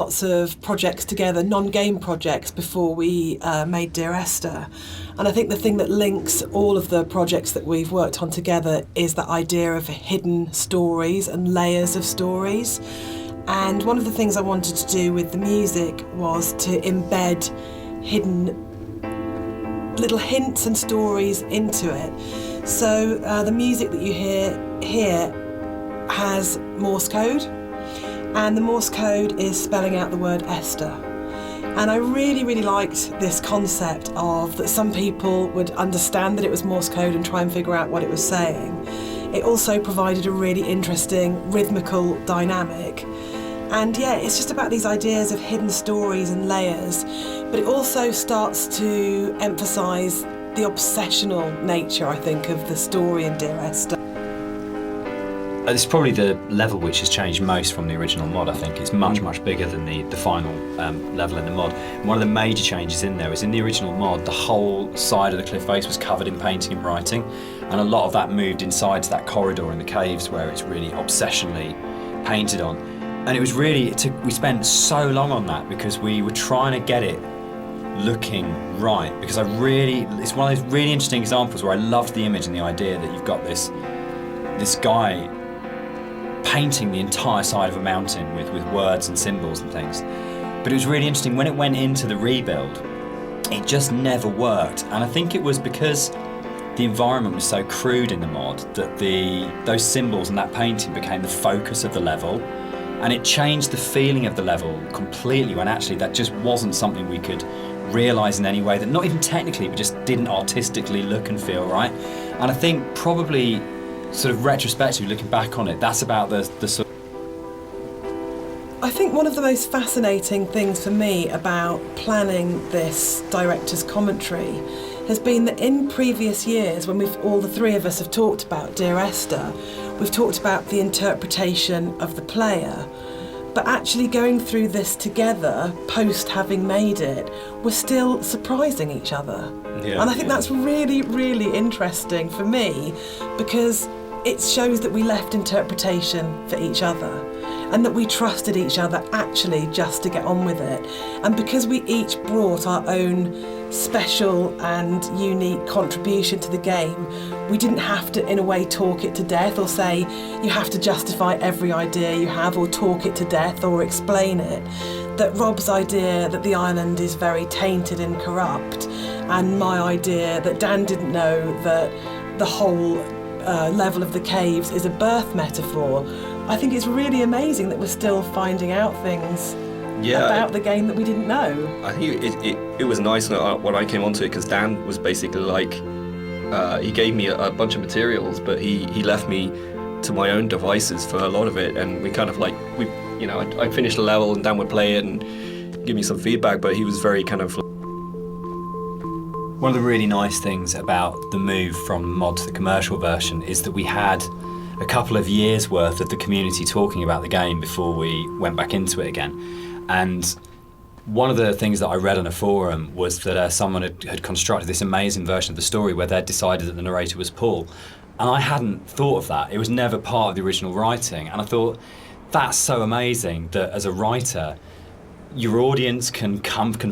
lots of projects together, non-game projects, before we made Dear Esther. And I think the thing that links all of the projects that we've worked on together is that idea of hidden stories and layers of stories. And one of the things I wanted to do with the music was to embed hidden little hints and stories into it. So the music that you hear here has Morse code, and the Morse code is spelling out the word Esther. And I really, really liked this concept of that some people would understand that it was Morse code and try and figure out what it was saying. It also provided a really interesting rhythmical dynamic. And yeah, it's just about these ideas of hidden stories and layers, but it also starts to emphasise the obsessional nature, I think, of the story in Dear Esther. It's probably the level which has changed most from the original mod. I think it's much, much bigger than the final level in the mod. And one of the major changes in there is in the original mod, the whole side of the cliff face was covered in painting and writing, and a lot of that moved inside to that corridor in the caves where it's really obsessionally painted on. And it was really, we spent so long on that because we were trying to get it looking right, because it's one of those really interesting examples where I loved the image and the idea that you've got this guy painting the entire side of a mountain with words and symbols and things. But it was really interesting, when it went into the rebuild, it just never worked. And I think it was because the environment was so crude in the mod that those symbols and that painting became the focus of the level. And it changed the feeling of the level completely, when actually that just wasn't something we could realise in any way, that not even technically, but just didn't artistically look and feel right. And I think probably sort of retrospectively looking back on it, that's about the sort of... I think one of the most fascinating things for me about planning this director's commentary has been that in previous years, when all the three of us have talked about Dear Esther, we've talked about the interpretation of the player, but actually going through this together, post having made it, we're still surprising each other. Yeah, and I think that's really, really interesting for me, because it shows that we left interpretation for each other and that we trusted each other actually just to get on with it. And because we each brought our own special and unique contribution to the game, we didn't have to, in a way, talk it to death or say, you have to justify every idea you have or talk it to death or explain it. That Rob's idea that the island is very tainted and corrupt, and my idea that Dan didn't know that the whole level of the caves is a birth metaphor. I think it's really amazing that we're still finding out things about the game that we didn't know. I think it was nice when I came onto it, because Dan was basically like, he gave me a bunch of materials, but he left me to my own devices for a lot of it, and we kind of like, I finished the level and Dan would play it and give me some feedback, but he was very kind of... One of the really nice things about the move from mod to the commercial version is that we had a couple of years worth of the community talking about the game before we went back into it again. And one of the things that I read on a forum was that someone had constructed this amazing version of the story where they'd decided that the narrator was Paul. And I hadn't thought of that. It was never part of the original writing. And I thought, that's so amazing that as a writer, your audience can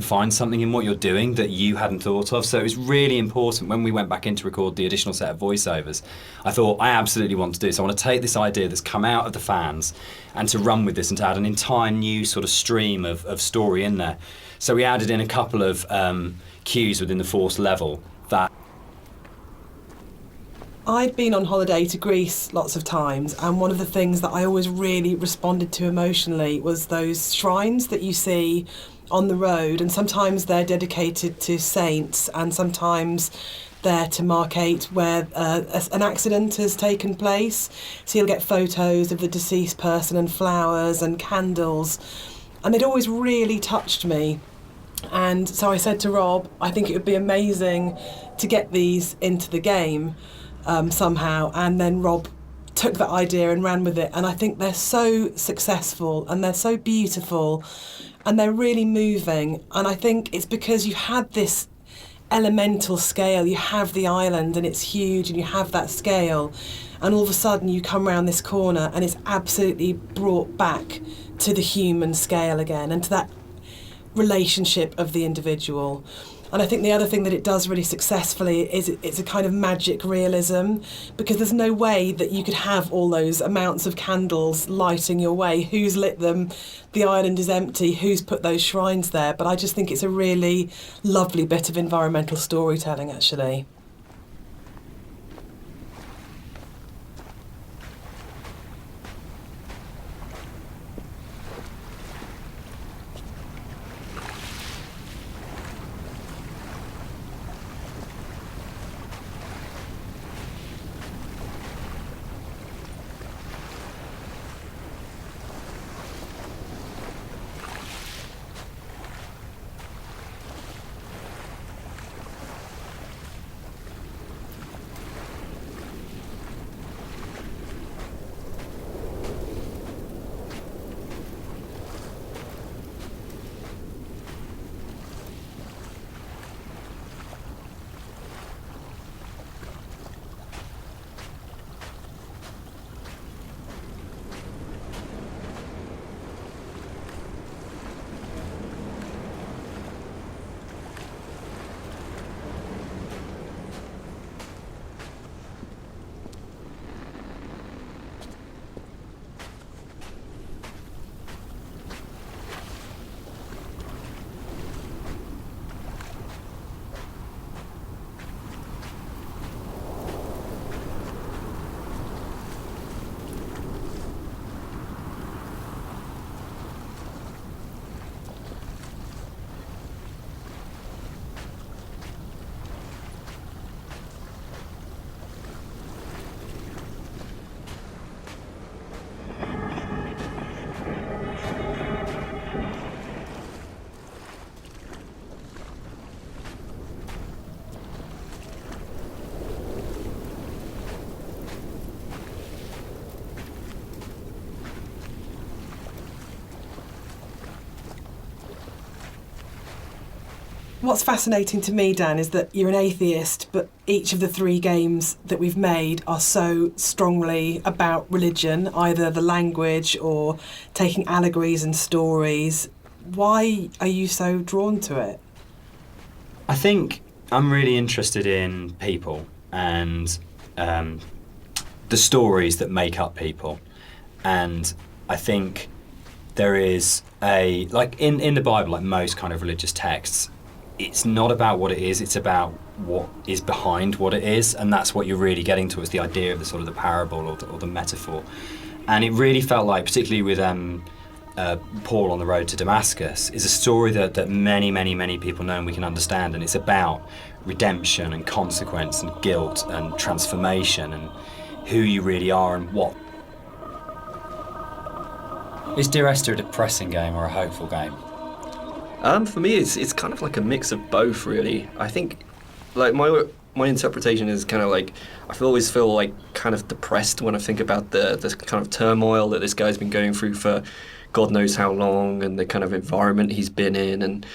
find something in what you're doing that you hadn't thought of. So it was really important when we went back in to record the additional set of voiceovers. I thought, I absolutely want to do this. I want to take this idea that's come out of the fans and to run with this and to add an entire new sort of stream of story in there. So we added in a couple of cues within the fourth level that... I'd been on holiday to Greece lots of times, and one of the things that I always really responded to emotionally was those shrines that you see on the road, and sometimes they're dedicated to saints and sometimes they're to markate where an accident has taken place. So you'll get photos of the deceased person and flowers and candles, and it always really touched me. And so I said to Rob, I think it would be amazing to get these into the game somehow, and then Rob took that idea and ran with it, and I think they're so successful and they're so beautiful and they're really moving. And I think it's because you had this elemental scale, you have the island and it's huge and you have that scale, and all of a sudden you come around this corner and it's absolutely brought back to the human scale again and to that relationship of the individual. And I think the other thing that it does really successfully is it's a kind of magic realism, because there's no way that you could have all those amounts of candles lighting your way. Who's lit them? The island is empty. Who's put those shrines there? But I just think it's a really lovely bit of environmental storytelling, actually. What's fascinating to me, Dan, is that you're an atheist, but each of the 3 games that we've made are so strongly about religion, either the language or taking allegories and stories. Why are you so drawn to it? I think I'm really interested in people and the stories that make up people. And I think there is like in the Bible, like most kind of religious texts, it's not about what it is, it's about what is behind what it is, and that's what you're really getting to, is the idea of the sort of the parable or the metaphor. And it really felt like, particularly with Paul on the road to Damascus, is a story that many people know and we can understand, and it's about redemption and consequence and guilt and transformation and who you really are and what. Is Dear Esther a depressing game or a hopeful game? For me, it's kind of like a mix of both, really. I think, like, my interpretation is kind of like, I always feel like kind of depressed when I think about the kind of turmoil that this guy's been going through for God knows how long, and the kind of environment he's been in, and,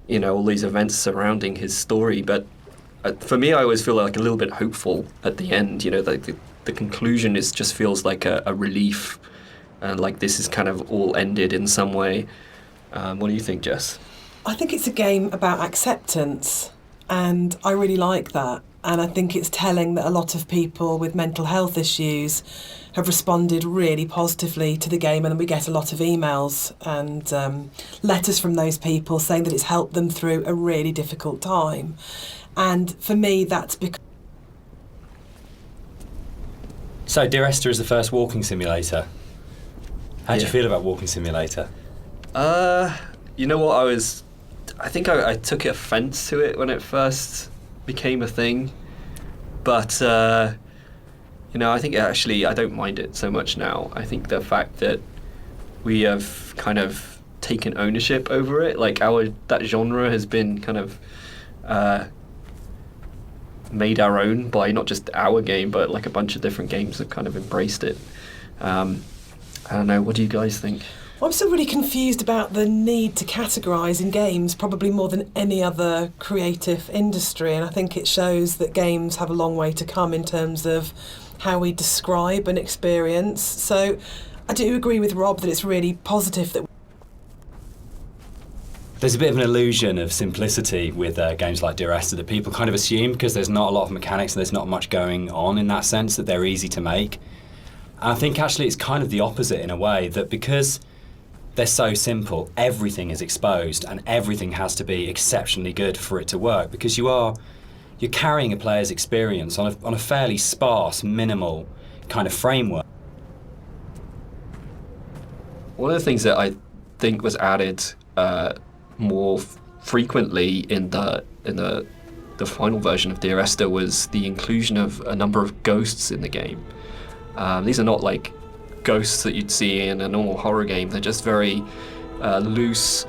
you know, all these events surrounding his story. But for me, I always feel like a little bit hopeful at the end. You know, like the conclusion just feels like a relief, and like this is kind of all ended in some way. What do you think, Jess? I think it's a game about acceptance, and I really like that. And I think it's telling that a lot of people with mental health issues have responded really positively to the game, and we get a lot of emails and letters from those people saying that it's helped them through a really difficult time. And for me, that's because... So, Dear Esther is the first walking simulator. How do you feel about Walking Simulator? You know what, I think I took offence to it when it first became a thing, but you know, I think actually I don't mind it so much now. I think the fact that we have kind of taken ownership over it, like that genre has been kind of made our own by not just our game, but like a bunch of different games have kind of embraced it. I don't know, what do you guys think? I'm still really confused about the need to categorise in games, probably more than any other creative industry, and I think it shows that games have a long way to come in terms of how we describe an experience. So I do agree with Rob that it's really positive that there's a bit of an illusion of simplicity with games like Dear Esther that people kind of assume, because there's not a lot of mechanics and there's not much going on in that sense, that they're easy to make. And I think actually it's kind of the opposite in a way, that because they're so simple, everything is exposed and everything has to be exceptionally good for it to work, because you're carrying a player's experience on a fairly sparse, minimal kind of framework. One of the things that I think was added more frequently in the final version of Dear Esther was the inclusion of a number of ghosts in the game. These are not like ghosts that you'd see in a normal horror game. They're just very loose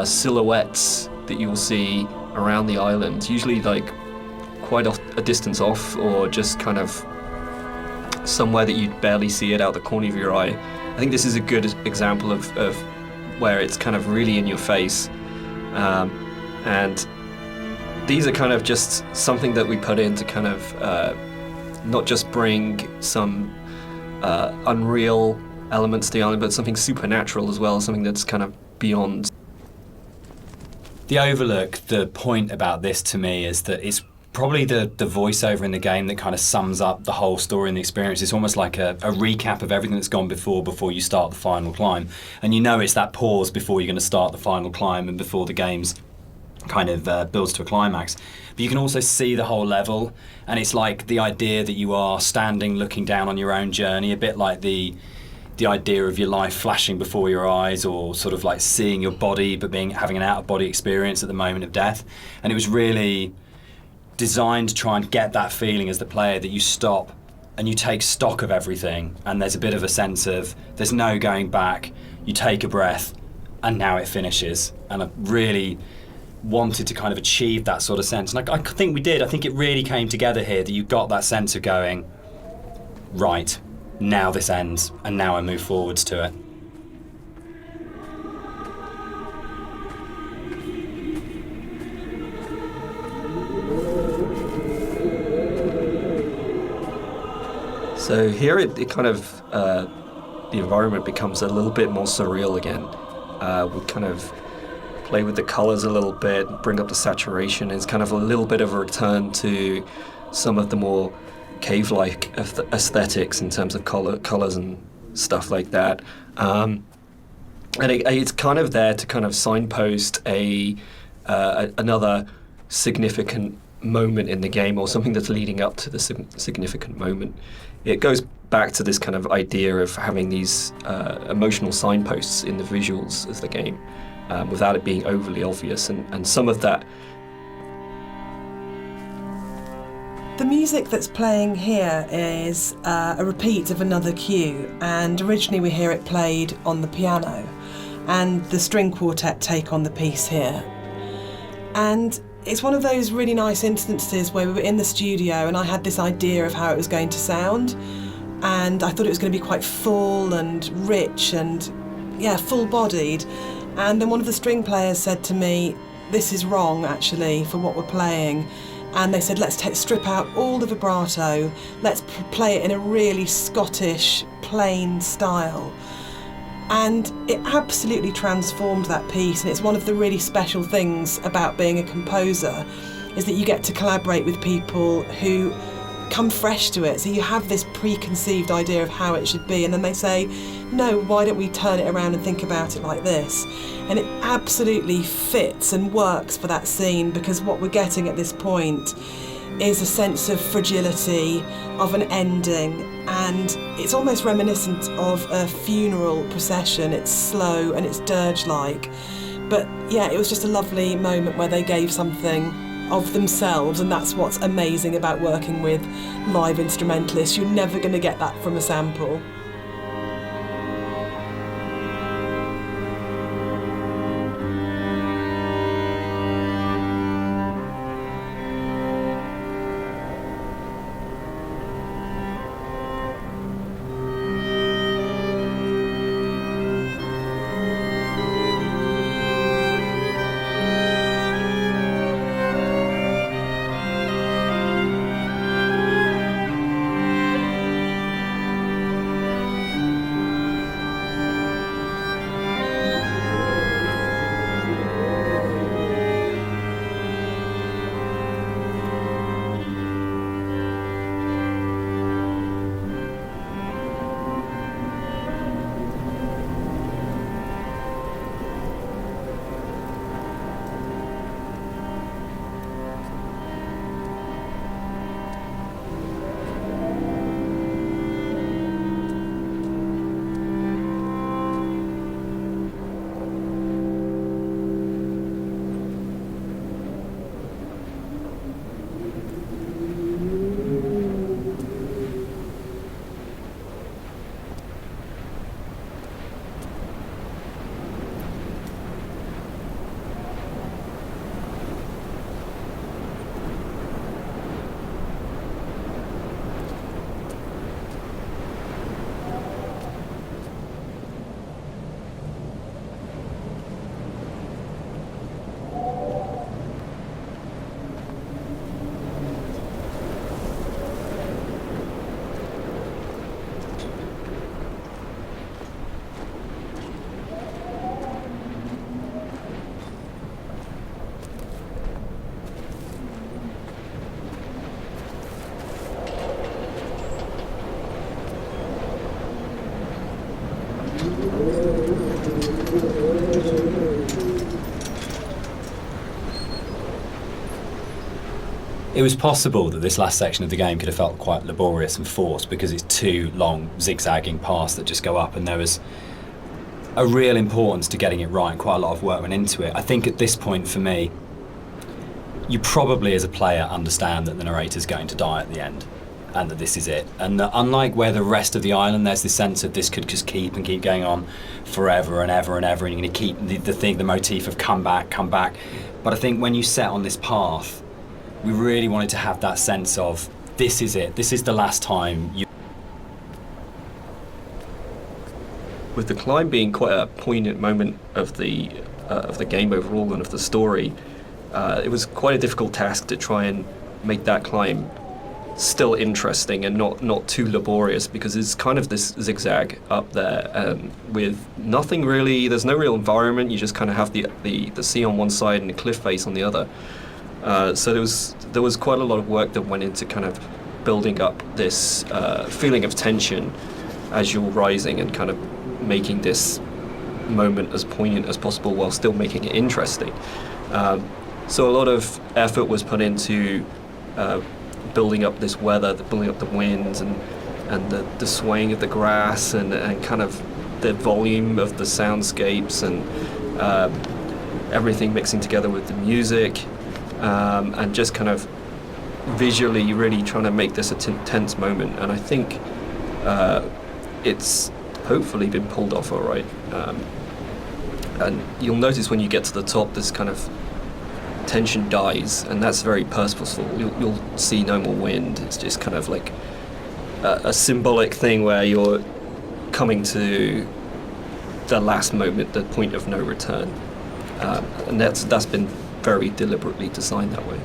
silhouettes that you'll see around the island, usually like quite a distance off, or just kind of somewhere that you'd barely see it out the corner of your eye. I think this is a good example of where it's kind of really in your face. And these are kind of just something that we put in to kind of not just bring some unreal elements to the island, but something supernatural as well, something that's kind of beyond. The overlook, the point about this to me is that it's probably the voiceover in the game that kind of sums up the whole story and the experience. It's almost like a recap of everything that's gone before you start the final climb. And you know it's that pause before you're going to start the final climb and before the game's kind of builds to a climax. But you can also see the whole level, and it's like the idea that you are standing looking down on your own journey, a bit like the idea of your life flashing before your eyes, or sort of like seeing your body but having an out-of-body experience at the moment of death. And it was really designed to try and get that feeling as the player that you stop and you take stock of everything, and there's a bit of a sense of there's no going back. You take a breath and now it finishes. And I really wanted to kind of achieve that sort of sense, and I think we did. I think it really came together here, that you got that sense of going, right, now this ends and now I move forwards to it. So here it kind of, the environment becomes a little bit more surreal again. We kind of play with the colors a little bit, bring up the saturation. It's kind of a little bit of a return to some of the more cave-like aesthetics in terms of colors and stuff like that. And it's kind of there to kind of signpost another significant moment in the game, or something that's leading up to the significant moment. It goes back to this kind of idea of having these emotional signposts in the visuals of the game, without it being overly obvious, and some of that. The music that's playing here is a repeat of another cue, and originally we hear it played on the piano, and the string quartet take on the piece here. And it's one of those really nice instances where we were in the studio and I had this idea of how it was going to sound, and I thought it was going to be quite full and rich and, full-bodied. And then one of the string players said to me, this is wrong actually for what we're playing. And they said, let's strip out all the vibrato, let's play it in a really Scottish, plain style. And it absolutely transformed that piece, and it's one of the really special things about being a composer, is that you get to collaborate with people who come fresh to it. So you have this preconceived idea of how it should be, and then they say, no, why don't we turn it around and think about it like this? And it absolutely fits and works for that scene, because what we're getting at this point is a sense of fragility, of an ending, and it's almost reminiscent of a funeral procession. It's slow and it's dirge-like. But yeah, it was just a lovely moment where they gave something of themselves, and that's what's amazing about working with live instrumentalists. You're never going to get that from a sample. It was possible that this last section of the game could have felt quite laborious and forced because it's two long zigzagging paths that just go up, and there was a real importance to getting it right, and quite a lot of work went into it. I think at this point for me, you probably as a player understand that the narrator's going to die at the end and that this is it, and that unlike where the rest of the island, there's this sense of this could just keep going on forever and ever and ever, and you're going to keep the motif of come back. But I think when you set on this path, we really wanted to have that sense of this is it, this is the last time you. With the climb being quite a poignant moment of the game overall and of the story, it was quite a difficult task to try and make that climb still interesting and not too laborious, because it's kind of this zigzag up there with nothing really. There's no real environment. You just kind of have the sea on one side and the cliff face on the other. So there was quite a lot of work that went into kind of building up this feeling of tension as you're rising and kind of making this moment as poignant as possible while still making it interesting. So a lot of effort was put into building up this weather, building up the winds and the swaying of the grass and kind of the volume of the soundscapes and everything mixing together with the music, and just kind of visually really trying to make this a tense moment. And I think it's hopefully been pulled off all right. And you'll notice when you get to the top, this kind of tension dies, and that's very purposeful. You'll see no more wind. It's just kind of like a symbolic thing where you're coming to the last moment, the point of no return, and that's been very deliberately designed that way.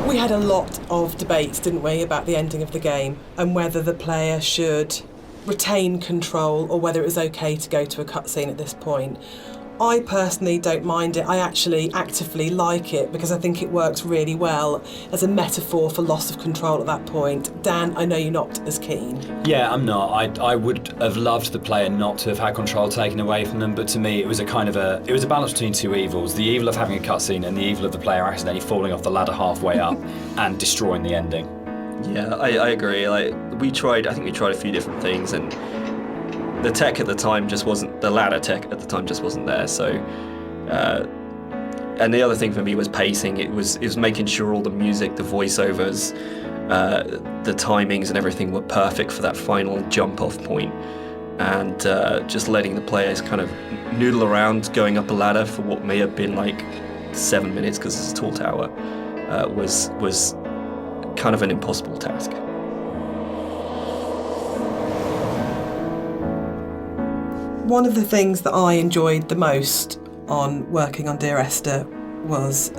We had a lot of debates, didn't we, about the ending of the game and whether the player should retain control or whether it was okay to go to a cutscene at this point. I personally don't mind it. I actually actively like it because I think it works really well as a metaphor for loss of control at that point. Dan, I know you're not as keen. Yeah, I'm not. I would have loved the player not to have had control taken away from them, but to me it was a balance between two evils: the evil of having a cutscene and the evil of the player accidentally falling off the ladder halfway up and destroying the ending. Yeah, I agree. I think we tried a few different things, and the tech at the time just wasn't, the ladder tech at the time just wasn't there. So, and the other thing for me was pacing. It was making sure all the music, the voiceovers, the timings and everything were perfect for that final jump off point. And just letting the players kind of noodle around going up a ladder for what may have been like 7 minutes, because it's a tall tower, was kind of an impossible task. One of the things that I enjoyed the most on working on Dear Esther was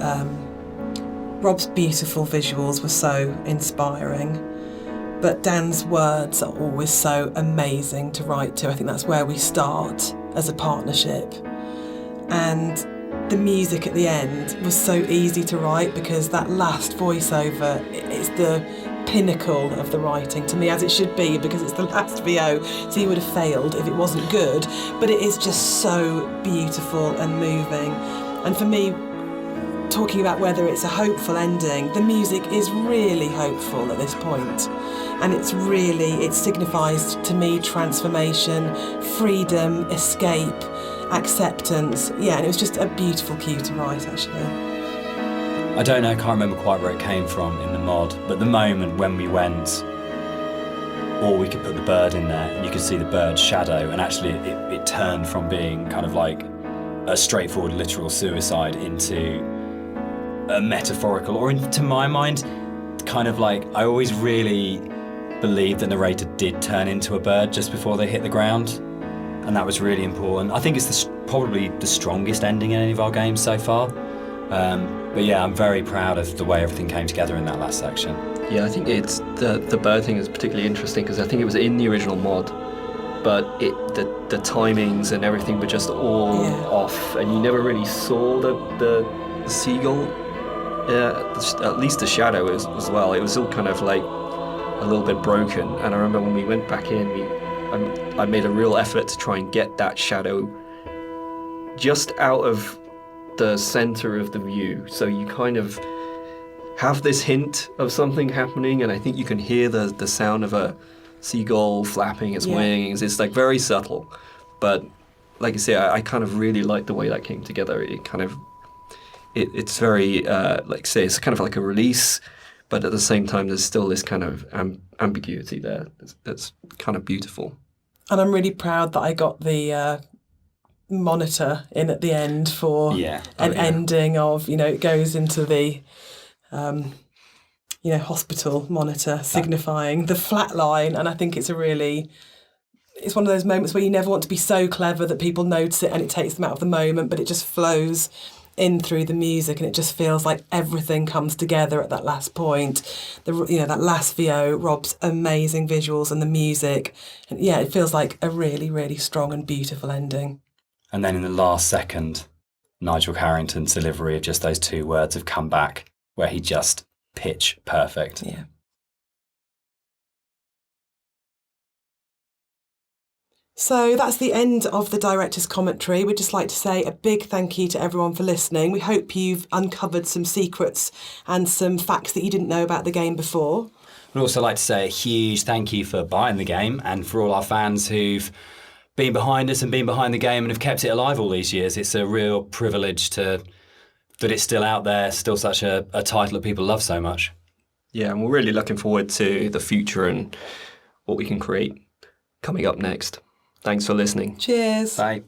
Rob's beautiful visuals were so inspiring, but Dan's words are always so amazing to write to. I think that's where we start as a partnership. And the music at the end was so easy to write because that last voiceover is the pinnacle of the writing to me, as it should be, because it's the last VO, so you would have failed if it wasn't good, but it is just so beautiful and moving. And for me, talking about whether it's a hopeful ending, the music is really hopeful at this point, and it signifies to me transformation, freedom, escape, acceptance. Yeah, and it was just a beautiful cue to write, actually. I don't know, I can't remember quite where it came from in the mod, but the moment when we went, or we could put the bird in there and you could see the bird's shadow, and actually it turned from being kind of like a straightforward literal suicide into a metaphorical, or to my mind, kind of like, I always really believe the narrator did turn into a bird just before they hit the ground, and that was really important. I think it's probably the strongest ending in any of our games so far. But yeah, I'm very proud of the way everything came together in that last section. Yeah, I think it's the bird thing is particularly interesting because I think it was in the original mod, but the timings and everything were just all off, and you never really saw the seagull. Yeah, at least the shadow as well. It was all kind of like a little bit broken. And I remember when we went back in, I made a real effort to try and get that shadow just out of the center of the view, so you kind of have this hint of something happening, and I think you can hear the sound of a seagull flapping its wings. It's like very subtle, but like I say, I kind of really like the way that came together. It kind of it's very like say it's kind of like a release, but at the same time there's still this kind of ambiguity there that's kind of beautiful. And I'm really proud that I got the monitor in at the end for an ending of, it goes into the hospital monitor signifying the flat line. And I think it's one of those moments where you never want to be so clever that people notice it and it takes them out of the moment, but it just flows in through the music, and it just feels like everything comes together at that last point. That last VO, Rob's amazing visuals and the music, and it feels like a really, really strong and beautiful ending. And then in the last second, Nigel Carrington's delivery of just those two words have come back, where he just pitch perfect. Yeah. So that's the end of the director's commentary. We'd just like to say a big thank you to everyone for listening. We hope you've uncovered some secrets and some facts that you didn't know about the game before. We'd also like to say a huge thank you for buying the game, and for all our fans who've been behind us and been behind the game and have kept it alive all these years. It's a real privilege that it's still out there, still such a title that people love so much. Yeah, and we're really looking forward to the future and what we can create coming up next. Thanks for listening. Cheers. Bye.